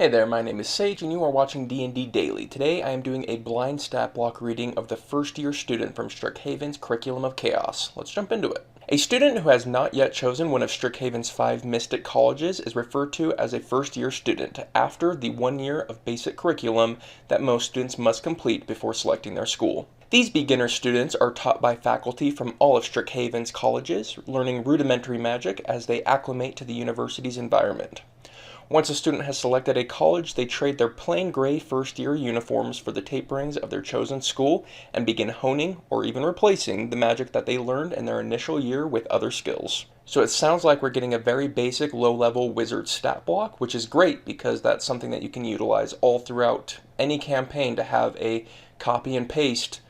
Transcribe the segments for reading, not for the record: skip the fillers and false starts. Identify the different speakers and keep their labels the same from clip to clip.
Speaker 1: Hey there, my name is Sage and you are watching D&D Daily. Today I am doing a blind stat block reading of the first year student from Strixhaven's Curriculum of Chaos. Let's jump into it. A student who has not yet chosen one of Strixhaven's 5 Mystic Colleges is referred to as a first year student after the 1 year of basic curriculum that most students must complete before selecting their school. These beginner students are taught by faculty from all of Strixhaven's colleges, learning rudimentary magic as they acclimate to the university's environment. Once a student has selected a college, they trade their plain gray first-year uniforms for the tape rings of their chosen school and begin honing or even replacing the magic that they learned in their initial year with other skills. So it sounds like we're getting a very basic low-level wizard stat block, which is great because that's something that you can utilize all throughout any campaign to have a copy and paste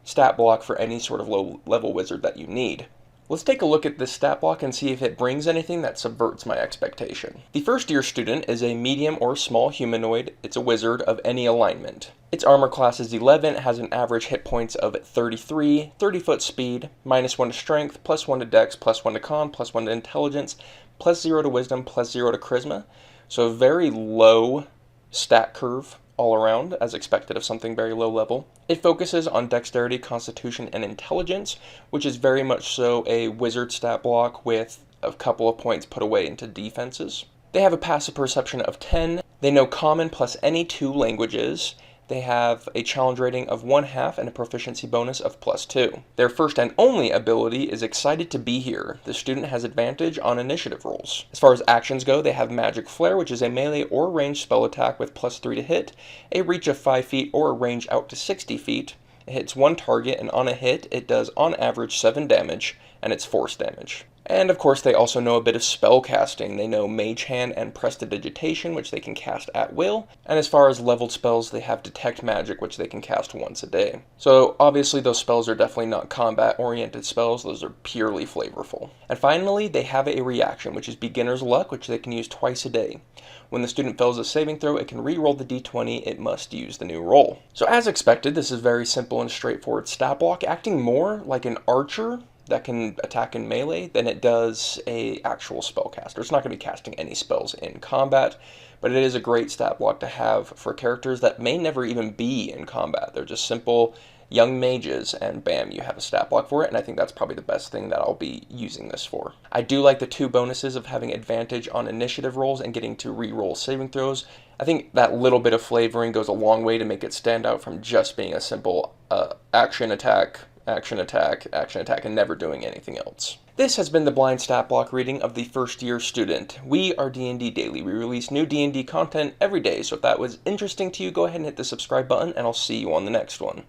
Speaker 1: stat block for any sort of low-level wizard that you need. Let's take a look at this stat block and see if it brings anything that subverts my expectation. The first year student is a medium or small humanoid. It's a wizard of any alignment. Its armor class is 11, it has an average hit points of 33, 30-foot speed, -1 to strength, +1 to dex, +1 to con, +1 to intelligence, +0 to wisdom, +0 to charisma. So a very low stat curve all around, as expected of something very low level. It focuses on dexterity, constitution, and intelligence, which is very much so a wizard stat block with a couple of points put away into defenses. They have a passive perception of 10. They know common plus any 2 languages. They have a challenge rating of 1/2 and a proficiency bonus of +2. Their first and only ability is Excited to Be Here. The student has advantage on initiative rolls. As far as actions go, they have Magic Flare, which is a melee or ranged spell attack with +3 to hit, a reach of 5 feet or a range out to 60 feet. It hits one target, and on a hit, it does on average 7 damage, and it's force damage. And of course, they also know a bit of spell casting. They know Mage Hand and Prestidigitation, which they can cast at will. And as far as leveled spells, they have Detect Magic, which they can cast once a day. So obviously, those spells are definitely not combat-oriented spells. Those are purely flavorful. And finally, they have a reaction, which is Beginner's Luck, which they can use twice a day. When the student fails a saving throw, it can re-roll the d20. It must use the new roll. So as expected, this is very simple and straightforward stat block, acting more like an archer that can attack in melee than it does a actual spellcaster. It's not going to be casting any spells in combat, but it is a great stat block to have for characters that may never even be in combat. They're just simple young mages, and bam, you have a stat block for it, and I think that's probably the best thing that I'll be using this for. I do like the 2 bonuses of having advantage on initiative rolls and getting to re-roll saving throws. I think that little bit of flavoring goes a long way to make it stand out from just being a simple action attack, action attack, action attack, and never doing anything else. This has been the blind stat block reading of the first year student. We are D&D Daily. We release new D&D content every day, so if that was interesting to you, go ahead and hit the subscribe button, and I'll see you on the next one.